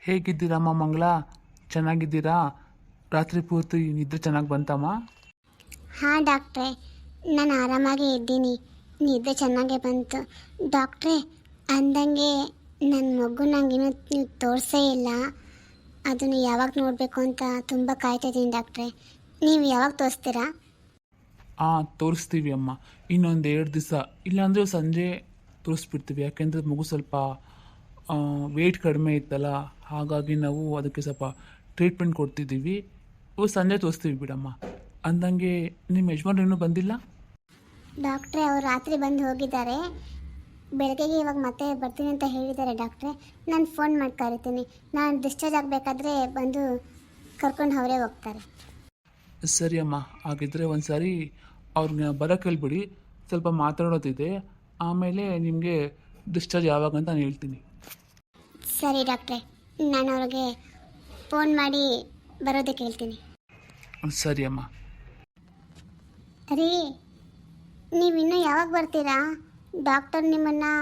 ಹೇಗಿದ್ದೀರಮ್ಮ ಮಂಗಳ? ಚೆನ್ನಾಗಿದ್ದೀರಾ? ರಾತ್ರಿ ಪೂರ್ತಿ ನಿದ್ರೆ ಚೆನ್ನಾಗಿ ಬಂತಮ್ಮ? ಹಾಂ ಡಾಕ್ಟ್ರೇ, ನಾನು ಆರಾಮಾಗೇ ಇದ್ದೀನಿ. ನಿದ್ದೆ ಚೆನ್ನಾಗೇ ಬಂತು. ಡಾಕ್ಟ್ರೇ, ಅಂದಂಗೆ ನನ್ನ ಮಗು ನಂಗಿನ್ನೂ ನೀವು ತೋರಿಸೇ ಇಲ್ಲ. ಅದನ್ನು ಯಾವಾಗ ನೋಡಬೇಕು ಅಂತ ತುಂಬ ಕಾಯ್ತಾಯಿದ್ದೀನಿ ಡಾಕ್ಟ್ರೇ. ನೀವು ಯಾವಾಗ ತೋರಿಸ್ತೀರಾ? ತೋರಿಸ್ತೀವಿ ಅಮ್ಮ. ಇನ್ನೊಂದು 2 ದಿವಸ, ಇಲ್ಲಾಂದರೆ ಸಂಜೆ ತೋರಿಸ್ಬಿಡ್ತೀವಿ. ಯಾಕೆಂದರೆ ಮಗು ಸ್ವಲ್ಪ ವೆಯ್ಟ್ ಕಡಿಮೆ ಇತ್ತಲ್ಲ, ಹಾಗಾಗಿ ನಾವು ಅದಕ್ಕೆ ಸ್ವಲ್ಪ ಟ್ರೀಟ್ಮೆಂಟ್ ಕೊಡ್ತಿದ್ದೀವಿ. ಸಂಜೆ ತೋರಿಸ್ತೀವಿ ಬಿಡಮ್ಮ. ಅಂದಂಗೆ ನಿಮ್ಮ ಯಜಮಾನ್ರು ಇನ್ನೂ ಬಂದಿಲ್ಲ? ಡಾಕ್ಟ್ರೇ, ಅವರು ರಾತ್ರಿ ಬಂದು ಹೋಗಿದ್ದಾರೆ. ಬೆಳಗ್ಗೆಗೆ ಇವಾಗ ಮತ್ತೆ ಬರ್ತೀನಿ ಅಂತ ಹೇಳಿದ್ದಾರೆ ಡಾಕ್ಟ್ರೇ. ನಾನು ಫೋನ್ ಮಾಡಿ ಕರಿತೀನಿ. ನಾನು ಡಿಸ್ಚಾರ್ಜ್ ಆಗಬೇಕಾದ್ರೆ ಬಂದು ಕರ್ಕೊಂಡು ಅವರೇ ಹೋಗ್ತಾರೆ. ಸರಿ ಅಮ್ಮ, ಹಾಗಿದ್ರೆ ಒಂದು ಸಾರಿ ಅವ್ರನ್ನ ಬರೋಕ್ಕೆ ಹೇಳ್ಬಿಡಿ. ಸ್ವಲ್ಪ ಮಾತಾಡೋದಿದೆ. ಆಮೇಲೆ ನಿಮಗೆ ಡಿಸ್ಚಾರ್ಜ್ ಯಾವಾಗ ಅಂತ ನಾನು ಹೇಳ್ತೀನಿ. ಸರಿ ಡಾಕ್ಟ್ರೇ, ನಾನು ಅವ್ರಿಗೆ ಫೋನ್ ಮಾಡಿ ಬರೋದಕ್ಕೆ ಹೇಳ್ತೀನಿ. ಸರಿ ಅಮ್ಮ. ರೀ, ನೀವಿನ್ನೂ ಯಾವಾಗ ಬರ್ತೀರಾ? ಡಾಕ್ಟರ್ ನಿಮ್ಮನ್ನು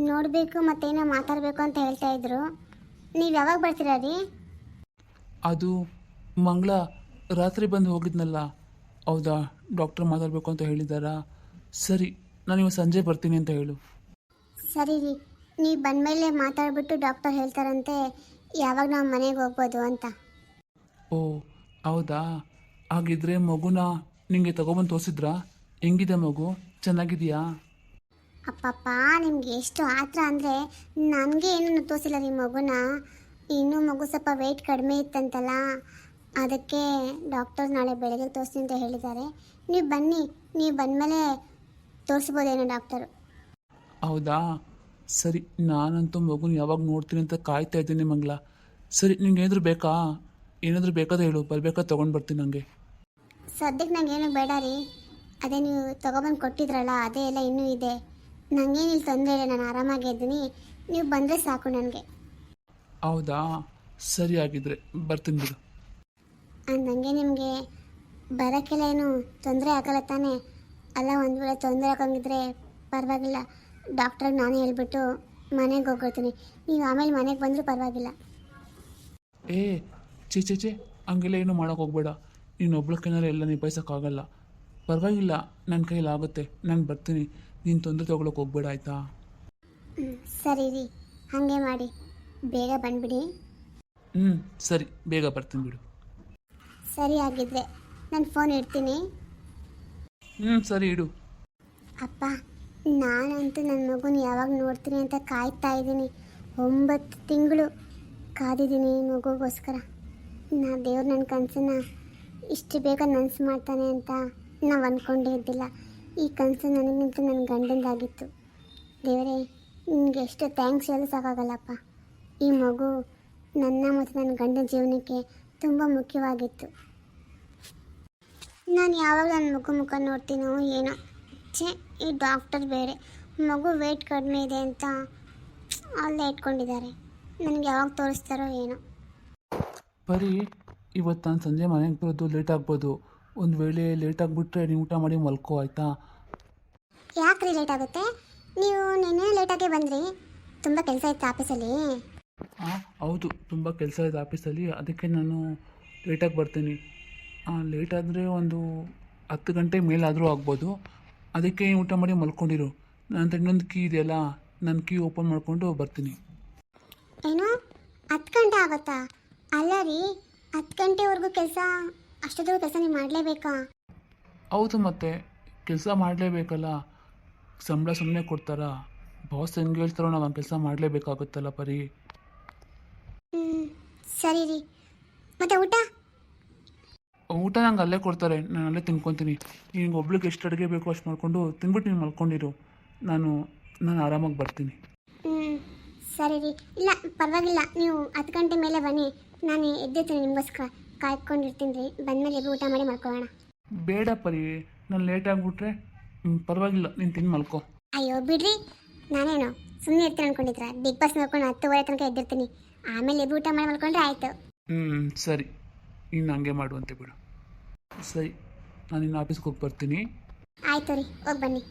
ನೋಡಬೇಕು ಮತ್ತೇನೋ ಮಾತಾಡಬೇಕು ಅಂತ ಹೇಳ್ತಾ ಇದ್ರು. ನೀವು ಯಾವಾಗ ಬರ್ತೀರಾ ರೀ? ಅದು ಮಂಗಳ ರಾತ್ರಿ ಬಂದು ಹೋಗಿದ್ನಲ್ಲ, ಹೌದಾ? ಡಾಕ್ಟ್ರ್ ಮಾತಾಡಬೇಕು ಅಂತ ಹೇಳಿದ್ದಾರಾ? ಸರಿ, ನಾನು ಇವಾಗ ಸಂಜೆ ಬರ್ತೀನಿ ಅಂತ ಹೇಳು. ಸರಿ ರೀ, ನೀವು ಬಂದಮೇಲೆ ಮಾತಾಡ್ಬಿಟ್ಟು ಡಾಕ್ಟರ್ ಹೇಳ್ತಾರಂತೆ ಯಾವಾಗ ನಾವು ಮನೆಗೆ ಹೋಗ್ಬೋದು ಅಂತ. ಓ ಹೌದಾ? ಹಾಗಿದ್ರೆ ಮಗುನ ನಿಮಗೆ ತಗೊಬಂದು ತೋರಿಸಿದ್ರಾ? ಹೆಂಗಿದೆ ಮಗು? ಚೆನ್ನಾಗಿದೆಯಾ? ಅಪ್ಪಪ್ಪ, ನಿಮ್ಗೆ ಎಷ್ಟು ಆತ್ರ ಅಂದರೆ ನನಗೆ ಏನೂ ತೋರಿಸಿಲ್ಲ ರೀ ಮಗುನ. ಇನ್ನೂ ಮಗು ಸ್ವಲ್ಪ ವೆಯ್ಟ್ ಕಡಿಮೆ ಇತ್ತಂತಲ್ಲ, ಅದಕ್ಕೆ ಡಾಕ್ಟರ್ ನಾಳೆ ಬೆಳಗ್ಗೆ ತೋರಿಸ್ತೀನಿ ಅಂತ ಹೇಳಿದ್ದಾರೆ. ನೀವು ಬನ್ನಿ, ನೀವು ಬಂದಮೇಲೆ ತೋರಿಸ್ಬೋದೇನೋ ಡಾಕ್ಟರು. ಹೌದಾ? ಸರಿ, ನಾನಂತೂ ಮಗುನ ಯಾವಾಗ ನೋಡ್ತೀನಿ ಅಂತ ಕಾಯ್ತಾ ಇದ್ದೀನಿ ಮಂಗಳ. ಸರಿ, ನಿಂಗೆ ಏನಾದರೂ ಬೇಕಾ? ಏನಾದರೂ ಬೇಕಾದ್ರೆ ಹೇಳು, ಬರಬೇಕಾದ್ರೆ ತೊಗೊಂಡು ಬರ್ತೀನಿ. ನನಗೆ ಸದ್ಯಕ್ಕೆ ನನಗೇನು ಬೇಡ ರೀ. ಅದೇ ನೀವು ತೊಗೊಬಂದು ಕೊಟ್ಟಿದ್ರಲ್ಲ, ಅದೇ ಎಲ್ಲ ಇನ್ನೂ ಇದೆ. ನನಗೇನಿಲ್ಲ, ತೊಂದರೆ ಇಲ್ಲ, ನಾನು ಆರಾಮಾಗೇ ಇದ್ದೀನಿ. ನೀವು ಬಂದರೆ ಸಾಕು ನನಗೆ. ಹೌದಾ? ಸರಿ, ಆಗಿದ್ರೆ ಬರ್ತೀನಿ ಬಿಡು. ಅಂದಂಗೆ ನಿಮಗೆ ಬರೋಕ್ಕೆಲ್ಲ ಏನು ತೊಂದರೆ ಆಗಲ್ಲ ತಾನೇ? ಅಲ್ಲ, ಒಂದು ವೇಳೆ ತೊಂದರೆ ಆಗೋಂಗಿದ್ರೆ ಪರವಾಗಿಲ್ಲ, ಡಾಕ್ಟ್ರಿಗೆ ನಾನೇ ಹೇಳ್ಬಿಟ್ಟು ಮನೆಗೆ ಹೋಗ್ಕೊಳ್ತೀನಿ. ನೀವು ಆಮೇಲೆ ಮನೆಗೆ ಬಂದರೂ ಪರವಾಗಿಲ್ಲ. ಏ ಚೇ, ಹಂಗೆಲ್ಲ ಏನು ಮಾಡೋಕೆ ಹೋಗ್ಬೇಡ. ನೀನು ಒಬ್ಳಕ್ಕೇನಾರು ಎಲ್ಲ ನಿಭಾಯಿಸೋಕ್ಕಾಗಲ್ಲ. ಪರವಾಗಿಲ್ಲ, ನನ್ನ ಕೈಯಲ್ಲಿ ಆಗುತ್ತೆ. ನಾನು ಬರ್ತೀನಿ. ನೀನು ತೊಂದರೆ ತೊಗೊಳಕ್ಕೆ ಹೋಗ್ಬೇಡ, ಆಯಿತಾ? ಸರಿ ರೀ, ಹಾಗೆ ಮಾಡಿ. ಬೇಗ ಬಂದುಬಿಡಿ. ಸರಿ, ಬೇಗ ಬರ್ತೀನಿ ಬಿಡು. ಸರಿ, ಆಗಿದ್ರೆ ನಾನು ಫೋನ್ ಇಡ್ತೀನಿ. ಸರಿ, ಇಡು. ಅಪ್ಪ, ನಾನಂತೂ ನನ್ನ ಮಗುನ ಯಾವಾಗ ನೋಡ್ತೀನಿ ಅಂತ ಕಾಯ್ತಾ ಇದ್ದೀನಿ. 9 ತಿಂಗಳು ಕಾದಿದ್ದೀನಿ ಮಗುಗೋಸ್ಕರ. ದೇವ್ರು ನನ್ನ ಕನಸನ್ನು ಇಷ್ಟು ಬೇಗ ನನಸು ಮಾಡ್ತಾನೆ ಅಂತ ನಾವು ಅಂದ್ಕೊಂಡೇ ಇದ್ದಿಲ್ಲ. ಈ ಕನಸು ನನಗಿಂತೂ ನನ್ನ ಗಂಡಂದಾಗಿತ್ತು. ದೇವರೇ, ನಿನಗೆ ಎಷ್ಟು ಥ್ಯಾಂಕ್ಸ್ ಹೇಳಲು ಸಾಕಾಗಲ್ಲಪ್ಪ. ಈ ಮಗು ನನ್ನ ಮತ್ತು ನನ್ನ ಗಂಡನ ಜೀವನಕ್ಕೆ ತುಂಬ ಮುಖ್ಯವಾಗಿತ್ತು. ನಾನು ಯಾವಾಗ ನನ್ನ ಮಗು ಮುಖ ನೋಡ್ತೀನೋ ಏನೋ. ಈ ಡಾಕ್ಟರ್ ಬೇರೆ ಮಗು ವೆಯ್ಟ್ ಕಡಿಮೆ ಇದೆ ಅಂತ ಅಲ್ಲೇ ಇಟ್ಕೊಂಡಿದ್ದಾರೆ. ನನಗೆ ಯಾವಾಗ ತೋರಿಸ್ತಾರೋ ಏನೋ. ಬರೀ ಇವತ್ತು ನಾನು ಸಂಜೆ ಮನೆಗೆ ಬರೋದು ಲೇಟ್ ಆಗ್ಬೋದು. ಒಂದು ವೇಳೆ ಲೇಟ್ ಆಗಿಬಿಟ್ರೆ ನೀವು ಊಟ ಮಾಡಿ ಮಲ್ಕೋ, ಆಯಿತಾ? ಯಾಕ್ರಿ ಲೇಟ್ ಆಗುತ್ತೆ? ನೀವು ನಿನ್ನೆ ಲೇಟಾಗೇ ಬಂದ್ರಿ. ತುಂಬ ಕೆಲಸ ಇತ್ತು ಆಫೀಸಲ್ಲಿ. ಹೌದು, ತುಂಬ ಕೆಲಸ ಇದೆ ಆಫೀಸಲ್ಲಿ. ಅದಕ್ಕೆ ನಾನು ಲೇಟಾಗಿ ಬರ್ತೀನಿ. ಲೇಟ್ ಆದರೆ ಒಂದು 10 ಗಂಟೆ ಮೇಲಾದರೂ ಆಗ್ಬೋದು. ಅದಕ್ಕೆ ಊಟ ಮಾಡಿ ಮಲ್ಕೊಂಡಿರು. ನನ್ನ ಇನ್ನೊಂದು ಕೀ ಇದೆಯಲ್ಲ, ನನ್ನ ಕೀ ಓಪನ್ ಮಾಡಿಕೊಂಡು ಬರ್ತೀನಿ. ಏನು 10 ಗಂಟೆ ಆಗುತ್ತಾ? ಅಲ್ಲ ರೀ, 10 ಗಂಟೆವರೆಗೂ ಕೆಲಸ, ಅಷ್ಟೊತ್ತಿಗೆ ಕೆಲಸ ನೀವು ಮಾಡಲೇಬೇಕಾ? ಹೌದು, ಮತ್ತೆ ಕೆಲಸ ಮಾಡಲೇಬೇಕಲ್ಲ. ಸಂಬಳ ಸುಮ್ಮನೆ ಕೊಡ್ತಾರಾ? ಬಾಸ್ ಹೆಂಗೆ ಹೇಳ್ತಾರೋ ನಾವು ಕೆಲಸ ಮಾಡಲೇಬೇಕಾಗುತ್ತಲ್ಲ ಪರಿ. ಸರಿ ರೀ, ಮತ್ತೆ ಊಟ ನಂಗೆ ಅಲ್ಲೇ ಕೊಡ್ತಾರೆ, ನಾನು ಅಲ್ಲೇ ತಿನ್ಕೊತೀನಿ. ನಿನಗೆ ಒಬ್ಳಿಗೆ ಎಷ್ಟು ಅಡುಗೆ ಬೇಕೋ ಅಷ್ಟು ಮಾಡಿಕೊಂಡು ತಿನ್ಬಿಟ್ಟು ನೀನು ಮಲ್ಕೊಂಡಿರು. ನಾನು ಆರಾಮಾಗಿ ಬರ್ತೀನಿ. ಸರಿ ರೀ. ಇಲ್ಲ ಪರವಾಗಿಲ್ಲ, ನೀವು 10 ಗಂಟೆ ಮೇಲೆ ಬನ್ನಿ. ನಾನು ಎದ್ದಿರ್ತೀನಿ, ನಿಮಗೋಸ್ಕರ ಕಾಯ್ಕೊಂಡಿರ್ತೀನಿ ರೀ. ಬಂದಮೇಲೆ ಊಟ ಮಾಡಿ ಮಲ್ಕೊಳ್ಳೋಣ. ಬೇಡ ಪರಿ, ನಾನು ಲೇಟ್ ಆಗಿಬಿಟ್ರೆ ಪರವಾಗಿಲ್ಲ, ನೀನು ತಿಂದು ಮಲ್ಕೋ. ಅಯ್ಯೋ ಬಿಡ್ರಿ, ನಾನೇನು ಸುಮ್ಮನೆ ಇರ್ತೀನಿ ಅಂದ್ಕೊಂಡಿದ್ರ? ಬಿಗ್ ಬಾಸ್ ನೋಡ್ಕೊಂಡು 10:30 ತನಕ ಎದ್ದಿರ್ತೀನಿ. ಆಮೇಲೆ ಊಟ ಮಾಡಿ ಮಲ್ಕೊಂಡ್ರೆ ಆಯಿತು. ಸರಿ, ನೀನು ಹಂಗೆ ಮಾಡುವಂತೆ ಬಿಡು. ಸರಿ, ನಾನು ಇನ್ನು ಆಫೀಸ್ಗೆ ಹೋಗಿ ಬರ್ತೀನಿ. ಆಯಿತು ರೀ, ಹೋಗಿ ಬನ್ನಿ.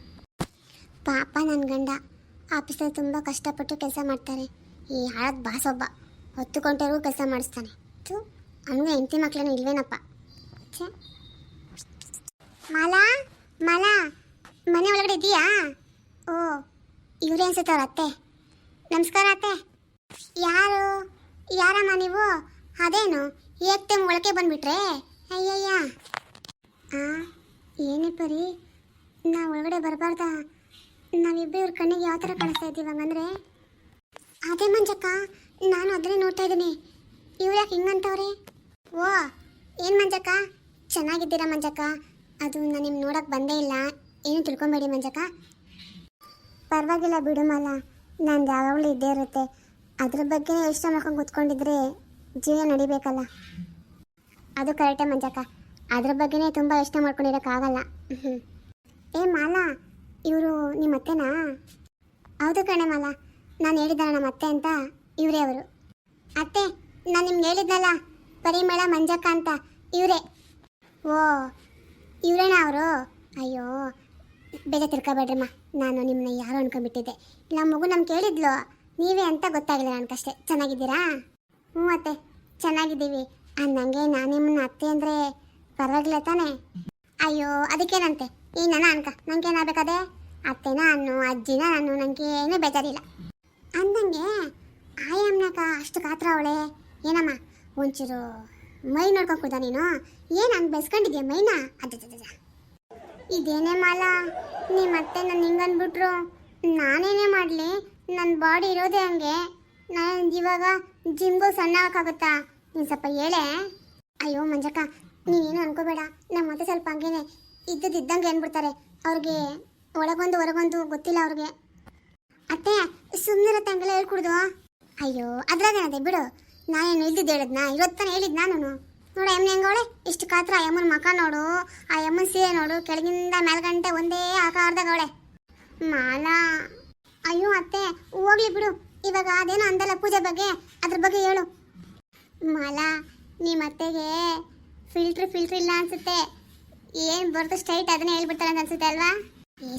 ಪಾಪ ನನ್ನ ಗಂಡ ಆಫೀಸಲ್ಲಿ ತುಂಬ ಕಷ್ಟಪಟ್ಟು ಕೆಲಸ ಮಾಡ್ತಾರೆ. ಈ ಹಾಳದ ಬಾಸ್ ಒಬ್ಬ 10 ಗಂಟೆವರೆಗೂ ಕೆಲಸ ಮಾಡಿಸ್ತಾನೆ. ಅವನಿಗೆ ಹೆಂಡತಿ ಮಕ್ಳೇನು ಇಲ್ವೇನಪ್ಪ. ಛೇ. ಮಾಲಾ ಮಾಲಾ, ಮನೆ ಒಳಗಡೆ ಇದೆಯಾ? ಓ, ಇವರೇ ಅನ್ಸುತ್ತೆ ಅವ್ರ ಅತ್ತೆ. ನಮಸ್ಕಾರ ಅತ್ತೆ. ಯಾರಮ್ಮ ನೀವು? ಅದೇನು ಏಕ್ತೆ ಒಳಗೆ ಬಂದ್ಬಿಟ್ರೆ? ಅಯ್ಯಯ್ಯ. ಏನೇ ಪರಿ, ನಾವು ಒಳಗಡೆ ಬರಬಾರ್ದ? ನಾವಿಬ್ಬರು ಇವ್ರ ಕಣ್ಣಿಗೆ ಯಾವ ಥರ ಕಾಣಿಸ್ತಾ ಇದ್ದೀವಿ ಹಂಗಂದ್ರೆ? ಅದೇ ಮಂಜಕ್ಕ, ನಾನು ಅದನ್ನೇ ನೋಡ್ತಾ ಇದ್ದೀನಿ. ಇವ್ರು ಯಾಕೆ ಹಿಂಗಂತವ್ರೆ? ಓ, ಏನು ಮಂಜಕ್ಕ, ಚೆನ್ನಾಗಿದ್ದೀರಾ ಮಂಜಕ್ಕ? ಅದು ನಾನು ನಿಮ್ಗೆ ನೋಡೋಕೆ ಬಂದೇ ಇಲ್ಲ, ಏನು ತಿಳ್ಕೊಬೇಡಿ ಮಂಜಕ್ಕ. ಪರವಾಗಿಲ್ಲ ಬಿಡು ಮಾಲ, ನಂದು ಯಾವಾಗಲೂ ಇದ್ದೇ ಇರುತ್ತೆ. ಅದ್ರ ಬಗ್ಗೆ ಯೋಚನೆ ಮಾಡ್ಕೊಂಡು ಕೂತ್ಕೊಂಡಿದ್ರೆ ಜೀವನ ನಡಿಬೇಕಲ್ಲ. ಅದು ಕರೆಕ್ಟೇ ಮಂಜಕ್ಕ, ಅದ್ರ ಬಗ್ಗೆನೇ ತುಂಬ ಯೋಚನೆ ಮಾಡ್ಕೊಂಡಿರೋಕ್ಕಾಗಲ್ಲ. ಏ ಮಾಲ, ಇವರು ನಿಮ್ಮ ಅತ್ತೆನಾ? ಹೌದು ಕಣೆ ಮಾಲ, ನಾನು ಹೇಳಿದ್ದಲ್ಲ ನಮ್ಮ ಅತ್ತೆ ಅಂತ, ಇವರೇ ಅವರು. ಅತ್ತೆ, ನಾನು ನಿಮ್ಗೆ ಹೇಳಿದ್ನಲ್ಲ ಪರಿಮಳ ಮಂಜಕ್ಕ ಅಂತ, ಇವರೇ. ಓ, ಇವರೇನಾ ಅವರು? ಅಯ್ಯೋ, ಬೇಗ ತಿಳ್ಕೊಬೇಡ್ರಮ್ಮ, ನಾನು ನಿಮ್ಮನ್ನ ಯಾರೋ ಅನ್ಕೊಂಡ್ಬಿಟ್ಟಿದ್ದೆ. ಇಲ್ಲ ಮಗು ನಮ್ಗೆ ಕೇಳಿದ್ಲು, ನೀವೇ ಅಂತ ಗೊತ್ತಾಗಿಲ್ಲ ನನಗಷ್ಟೇ. ಚೆನ್ನಾಗಿದ್ದೀರಾ? ಹ್ಞೂ ಅತ್ತೆ, ಚೆನ್ನಾಗಿದ್ದೀವಿ. ಅಂದಂಗೆ ನಾನು ನಿಮ್ಮನ್ನ ಅತ್ತೆ ಅಂದರೆ ಪರವಾಗಿಲ್ಲ ತಾನೇ? ಅಯ್ಯೋ, ಅದಕ್ಕೇನಂತೆ, ಈ ನನ್ನ ಅನ್ಕ, ನಂಗೇನಾಗಬೇಕದೇ? ಅತ್ತೆನ ಅನ್ನು, ಅಜ್ಜಿನ ನಾನು, ನನಗೆ ಏನೂ ಬೇಜಾರಿಲ್ಲ. ಅಂದಂಗೆ ಆಯಮ್ಮನಕ ಅಷ್ಟು ಕಾತ್ರ ಅವಳೆ ಏನಮ್ಮ? ಒಂಚೂರು ಮೈ ನೋಡ್ಕೊಂಡು ಕೂದ ನೀನು. ಏನು ಹಂಗೆ ಬೆಳೆಸ್ಕೊಂಡಿದ್ಯಾ ಮೈನ? ಅಜ್ಜ, ಇದೇನೇ ಮಾಲ, ನಿಮ್ಮ ಅತ್ತೆ ನನ್ನ ಹಿಂಗೆ ಅಂದ್ಬಿಟ್ರು, ನಾನೇನೇ ಮಾಡಲಿ? ನನ್ನ ಬಾಡಿ ಇರೋದೇ ಹಂಗೆ. ನಾನು ಇವಾಗ ಜಿಮ್ಗೂ ಸಣ್ಣ ಹಾಕಾಗುತ್ತಾ? ನೀನು ಸ್ವಲ್ಪ ಹೇಳೆ. ಅಯ್ಯೋ ಮಂಜಕ್ಕ, ನೀನೇನು ಅನ್ಕೋಬೇಡ, ನಮ್ಮ ಮತ್ತೆ ಸ್ವಲ್ಪ ಹಂಗೇನೆ ಇದ್ದಂಗೆ ಏನ್ಬಿಡ್ತಾರೆ. ಅವ್ರಿಗೆ ಒಳಗೊಂದು ಹೊರಗೊಂದು ಗೊತ್ತಿಲ್ಲ ಅವ್ರಿಗೆ. ಅತ್ತೆ ಸುಮ್ಮನಿರತ್ತೆ, ಹಂಗೆಲ್ಲ ಹೇಳ್ಕೊಡ್ದು. ಅಯ್ಯೋ, ಅದ್ರಾಗೇನದೆ ಬಿಡು, ನಾನೇನು ಇಲ್ದಿದ್ದು ಹೇಳಿದ್ನಾ? ಇವತ್ತಾನೆ ಹೇಳಿದ್ ನಾನು. ನೋಡು ಎಮ್ಮೆ ಹೆಂಗವಳೆ, ಇಷ್ಟು ಕಾತ್ರ. ಆ ಎಮ್ಮನ ಮಕ ನೋಡು, ಆ ಎಮ್ಮನ ಸೀರೆ ನೋಡು, ಕೆಳಗಿಂದ ಮೇಲ್ಗಂಟೆ ಒಂದೇ ಆಕಾರದಾಗವಳೆ ಮಾಲ. ಅಯ್ಯೋ ಅತ್ತೆ, ಹೋಗ್ಲಿ ಬಿಡು. ಇವಾಗ ಅದೇನೋ ಅಂದಲ್ಲ ಪೂಜೆ ಬಗ್ಗೆ, ಅದ್ರ ಬಗ್ಗೆ ಹೇಳು ಮಾಲ. ನಿಮ್ಮ ಅತ್ತೆಗೆ ಫಿಲ್ಟ್ರ್ ಇಲ್ಲ ಅನ್ಸುತ್ತೆ. ಏನು ಬರ್ತೋ ಸ್ಟ್ರೈಟ್ ಅದನ್ನೇ ಹೇಳ್ಬಿಡ್ತಾರೆ ಅಂತ ಅನ್ಸುತ್ತೆ ಅಲ್ವಾ?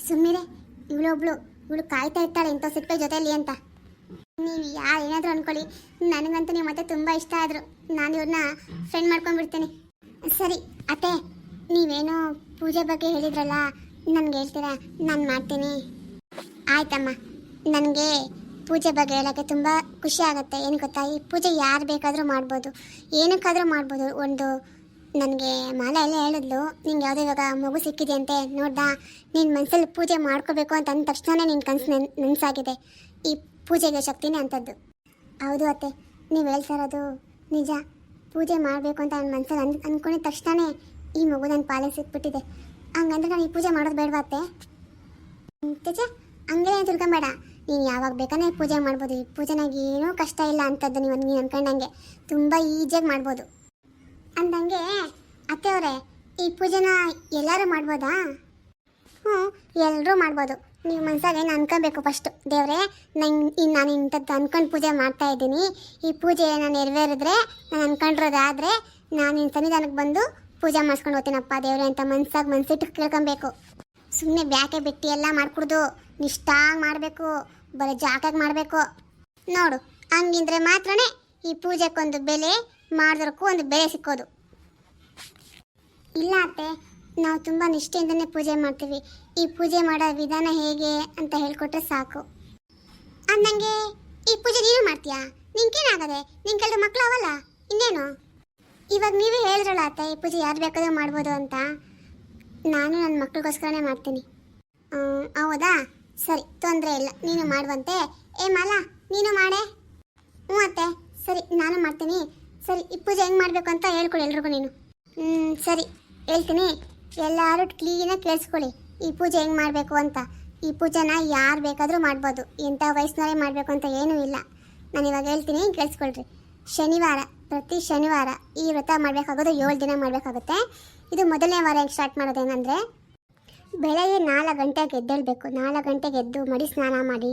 ಸುಮ್ಮನೆ ಇವಳು ಕಾಯ್ತಾ ಇರ್ತಾಳೆ ಇಂಥ ಸಿಕ್ಕೈ ಜೊತೆಯಲ್ಲಿ ಅಂತ. ನೀವು ಯಾರು ಏನಾದರೂ ಅಂದ್ಕೊಳ್ಳಿ, ನನಗಂತೂ ನಿಮ್ಮ ಅತ್ತೆ ತುಂಬ ಇಷ್ಟ ಆದರು. ನಾನು ಇವ್ರನ್ನ ಫ್ರೆಂಡ್ ಮಾಡ್ಕೊಂಡ್ಬಿಡ್ತೀನಿ. ಸರಿ ಅತ್ತೆ, ನೀವೇನೋ ಪೂಜೆ ಬಗ್ಗೆ ಹೇಳಿದ್ರಲ್ಲ, ನನಗೆ ಹೇಳ್ತೀರಾ? ನಾನು ಮಾಡ್ತೀನಿ. ಆಯ್ತಮ್ಮ, ನನಗೆ ಪೂಜೆ ಬಗ್ಗೆ ಹೇಳೋಕ್ಕೆ ತುಂಬ ಖುಷಿ ಆಗುತ್ತೆ. ಏನು ಗೊತ್ತಾ, ಈ ಪೂಜೆ ಯಾರು ಬೇಕಾದರೂ ಮಾಡ್ಬೋದು, ಏನಕ್ಕಾದರೂ ಮಾಡ್ಬೋದು. ಒಂದು ನನಗೆ ಮಾಲಾ ಎಲ್ಲ ಹೇಳಿದ್ಲು, ನಿಂಗೆ ಯಾವುದೋ ಇವಾಗ ಮಗು ಸಿಕ್ಕಿದೆಯಂತೆ ನೋಡ್ದಾ, ನಿನ್ನ ಮನಸ್ಸಲ್ಲಿ ಪೂಜೆ ಮಾಡ್ಕೋಬೇಕು ಅಂತ ಅಂದ ತಕ್ಷಣ ನಿನ್ನ ಕನಸು ನನಸಾಗಿದೆ. ಈ ಪೂಜೆಗೆ ಶಕ್ತಿನೇ ಅಂಥದ್ದು. ಹೌದು ಅತ್ತೆ, ನೀವು ಹೇಳ್ತಾ ಇರೋದು ನಿಜ. ಪೂಜೆ ಮಾಡಬೇಕು ಅಂತ ನನ್ನ ಮನಸ್ಸಲ್ಲಿ ಅಂದ್ಕೊಂಡಿದ್ದ ತಕ್ಷಣ ಈ ಮಗು ನನ್ನ ಪಾಲಿಗೆ ಸಿಕ್ಬಿಟ್ಟಿದೆ. ಹಂಗಂದ್ರೆ ನಾನು ಈ ಪೂಜೆ ಮಾಡೋದು ಬೇಡವಾ ಅತ್ತೆ? ತೇಜ, ಹಂಗೆ ತಿಳ್ಕೊಂಬೇಡ, ನೀನು ಯಾವಾಗ ಬೇಕಾದ್ರೆ ಪೂಜೆ ಮಾಡ್ಬೋದು. ಈ ಪೂಜೆನಾಗ ಏನೂ ಕಷ್ಟ ಇಲ್ಲ ಅಂಥದ್ದು. ನೀನು ಅನ್ಕೊಂಡಂಗೆ ತುಂಬ ಈಜಿಯಾಗಿ ಮಾಡ್ಬೋದು. ಅಂದಂಗೆ ಅತ್ತೆಯವರೇ, ಈ ಪೂಜೆನ ಎಲ್ಲರೂ ಮಾಡ್ಬೋದಾ? ಹ್ಞೂ, ಎಲ್ಲರೂ ಮಾಡ್ಬೋದು. ನೀವು ಮನ್ಸಾಗ ಏನು ಅನ್ಕೋಬೇಕು ಫಸ್ಟು, ದೇವರೇ ನಾನು ಇಂಥದ್ದು ಅಂದ್ಕೊಂಡು ಪೂಜೆ ಮಾಡ್ತಾ ಇದ್ದೀನಿ, ಈ ಪೂಜೆ ನಾನು ನೆರವೇರಿದ್ರೆ, ನಾನು ಅಂದ್ಕೊಂಡಿರೋದಾದರೆ ನಾನು ನಿನ್ನ ಸನ್ನಿಧಾನಕ್ಕೆ ಬಂದು ಪೂಜೆ ಮಾಡಿಸ್ಕೊಂಡು ಹೋಗ್ತೀನಪ್ಪ ದೇವರೇ ಅಂತ ಮನ್ಸಿಟ್ಟು ಕೇಳ್ಕೊಬೇಕು. ಸುಮ್ಮನೆ ಬ್ಯಾಕೆ ಬಿಟ್ಟು ಎಲ್ಲ ಮಾಡ್ಕೊಡ್ದು, ನಿಷ್ಠಾಗಿ ಮಾಡಬೇಕು, ಬರೀ ಜಾಕಾಗಿ ಮಾಡಬೇಕು. ನೋಡು, ಹಂಗಿದ್ರೆ ಮಾತ್ರನೇ ಈ ಪೂಜೆಗೊಂದು ಬೆಲೆ, ಮಾಡಿದ್ರಕ್ಕೂ ಒಂದು ಬೆಲೆ ಸಿಕ್ಕೋದು. ಇಲ್ಲ ಅತ್ತೆ, ನಾವು ತುಂಬ ನಿಷ್ಠೆಯಿಂದನೇ ಪೂಜೆ ಮಾಡ್ತೀವಿ. ಈ ಪೂಜೆ ಮಾಡೋ ವಿಧಾನ ಹೇಗೆ ಅಂತ ಹೇಳ್ಕೊಟ್ರೆ ಸಾಕು. ಅಂದಂಗೆ ಈ ಪೂಜೆ ನೀನು ಮಾಡ್ತೀಯಾ? ನಿನ್ಗೇನಾಗದೆ? ನಿನ್ ಕೆಲವು ಮಕ್ಕಳು ಅವಲ್ಲ, ಇನ್ನೇನು? ಇವಾಗ ನೀವೇ ಹೇಳಿದ್ರಲ್ಲ ಅತ್ತೆ, ಈ ಪೂಜೆ ಯಾರು ಬೇಕಾದ್ರೂ ಮಾಡ್ಬೋದು ಅಂತ. ನಾನು ನನ್ನ ಮಕ್ಕಳಿಗೋಸ್ಕರನೇ ಮಾಡ್ತೀನಿ. ಹೌದಾ? ಸರಿ, ತೊಂದರೆ ಇಲ್ಲ, ನೀನು ಮಾಡುವಂತೆ. ಏ ಮಾಲಾ, ನೀನು ಮಾಡೆ. ಹ್ಞೂ ಅತ್ತೆ, ಸರಿ ನಾನು ಮಾಡ್ತೀನಿ. ಸರಿ, ಈ ಪೂಜೆ ಹೆಂಗೆ ಮಾಡಬೇಕು ಅಂತ ಹೇಳ್ಕೊಡಿ ಎಲ್ರಿಗೂ ನೀನು. ಸರಿ ಹೇಳ್ತೀನಿ, ಎಲ್ಲರೂ ಕ್ಲೀನಾಗಿ ಕೇಳಿಸ್ಕೊಳ್ಳಿ ಈ ಪೂಜೆ ಹೆಂಗೆ ಮಾಡಬೇಕು ಅಂತ. ಈ ಪೂಜೆನ ಯಾರು ಬೇಕಾದರೂ ಮಾಡ್ಬೋದು, ಎಂಥ ವಯಸ್ಸಿನವರೇ ಮಾಡಬೇಕು ಅಂತ ಏನೂ ಇಲ್ಲ. ನಾನು ಇವಾಗ ಹೇಳ್ತೀನಿ, ಕೇಳಿಸ್ಕೊಳ್ರಿ. ಪ್ರತಿ ಶನಿವಾರ ಈ ವ್ರತ ಮಾಡಬೇಕಾಗೋದು 7 ದಿನ ಮಾಡಬೇಕಾಗುತ್ತೆ. ಇದು ಮೊದಲನೇ ವಾರ ಹೆಂಗೆ ಸ್ಟಾರ್ಟ್ ಮಾಡೋದೇನೆಂದರೆ, ಬೆಳಗ್ಗೆ 4 ಗಂಟೆಗೆ ಎದ್ದೇಳಬೇಕು. 4 ಗಂಟೆಗೆ ಎದ್ದು ಮಡಿ ಸ್ನಾನ ಮಾಡಿ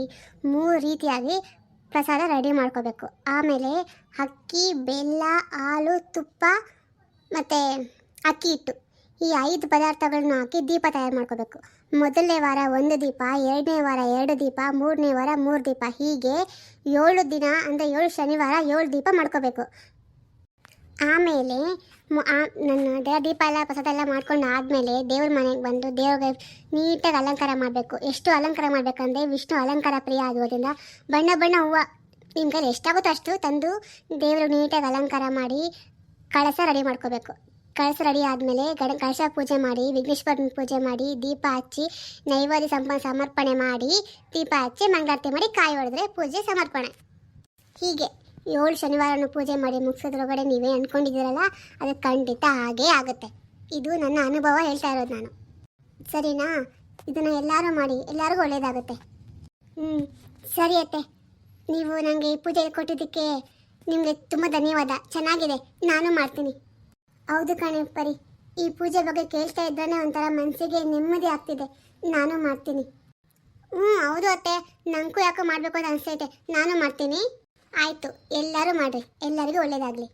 3 ರೀತಿಯಾಗಿ ಪ್ರಸಾದ ರೆಡಿ ಮಾಡ್ಕೋಬೇಕು. ಆಮೇಲೆ ಅಕ್ಕಿ, ಬೆಲ್ಲ, ಹಾಲು, ತುಪ್ಪ ಮತ್ತು ಅಕ್ಕಿ ಹಿಟ್ಟು, ಈ 5 ಪದಾರ್ಥಗಳನ್ನ ಹಾಕಿ ದೀಪ ತಯಾರು ಮಾಡ್ಕೋಬೇಕು. ಮೊದಲನೇ ವಾರ 1 ದೀಪ, 2ನೇ ವಾರ 2 ದೀಪ, 3ನೇ ವಾರ 3 ದೀಪ, ಹೀಗೆ 7 ದಿನ ಅಂದರೆ 7 ಶನಿವಾರ 7 ದೀಪ ಮಾಡ್ಕೋಬೇಕು. ಆಮೇಲೆ ನನ್ನ ದೀಪ ಎಲ್ಲ ಪ್ರಸಾದ ಎಲ್ಲ ಮಾಡ್ಕೊಂಡು ಆದಮೇಲೆ ದೇವ್ರ ಮನೆಗೆ ಬಂದು ದೇವ್ರಿಗೆ ನೀಟಾಗಿ ಅಲಂಕಾರ ಮಾಡಬೇಕು. ಎಷ್ಟು ಅಲಂಕಾರ ಮಾಡಬೇಕಂದ್ರೆ ವಿಷ್ಣು ಅಲಂಕಾರ ಪ್ರಿಯ ಆಗೋದ್ರಿಂದ ಬಣ್ಣ ಬಣ್ಣ ಹೂವು ನಿಮ್ಮ ಕೈಲಿ ಎಷ್ಟಾಗುತ್ತೋ ಅಷ್ಟು ತಂದು ದೇವ್ರಿಗೆ ನೀಟಾಗಿ ಅಲಂಕಾರ ಮಾಡಿ ಕಳಸ ರೆಡಿ ಮಾಡ್ಕೋಬೇಕು. ಕಳಸ ರೆಡಿ ಆದಮೇಲೆ ಕಳಶ ಪೂಜೆ ಮಾಡಿ, ವಿಘ್ನೇಶ್ವರನ ಪೂಜೆ ಮಾಡಿ, ದೀಪ ಹಚ್ಚಿ, ನೈವೇದ್ಯ ಸಮರ್ಪಣೆ ಮಾಡಿ, ದೀಪ ಹಚ್ಚಿ ಮಂಗಳಾರತಿ ಮಾಡಿ ಕಾಯಿ ಹೊಡೆದ್ರೆ ಪೂಜೆ ಸಮರ್ಪಣೆ. ಹೀಗೆ 7 ಶನಿವಾರನ ಪೂಜೆ ಮಾಡಿ ಮುಗಿಸೋದ್ರೊಳಗಡೆ ನೀವೇ ಅಂದ್ಕೊಂಡಿದ್ದೀರಲ್ಲ, ಅದು ಖಂಡಿತ ಹಾಗೇ ಆಗುತ್ತೆ. ಇದು ನನ್ನ ಅನುಭವ ಹೇಳ್ತಾ ಇರೋದು ನಾನು. ಸರಿನಾ? ಇದನ್ನು ಎಲ್ಲರೂ ಮಾಡಿ, ಎಲ್ಲರಿಗೂ ಒಳ್ಳೆಯದಾಗುತ್ತೆ. ಸರಿ ಅತ್ತೆ, ನೀವು ನನಗೆ ಈ ಪೂಜೆ ಕೊಟ್ಟಿದ್ದಕ್ಕೆ ನಿಮಗೆ ತುಂಬ ಧನ್ಯವಾದ. ಚೆನ್ನಾಗಿದೆ, ನಾನು ಮಾಡ್ತೀನಿ. ಹೌದು ಕಣೆ ಪರಿ, ಈ ಪೂಜೆ ಬಗ್ಗೆ ಕೇಳ್ತಾ ಇದ್ದರೆ ಒಂಥರ ಮನಸ್ಸಿಗೆ ನೆಮ್ಮದಿ ಆಗ್ತಿದೆ. ನಾನು ಮಾಡ್ತೀನಿ. ಹೌದು ಅತ್ತೆ, ನನಗೂ ಯಾಕೋ ಮಾಡಬೇಕು ಅಂತ ಅನಿಸ್ತೈತೆ. ನಾನು ಮಾಡ್ತೀನಿ. ಆಯಿತು, ಎಲ್ಲರೂ ಮಾಡಿರಿ, ಎಲ್ಲರಿಗೂ ಒಳ್ಳೆಯದಾಗಲಿ.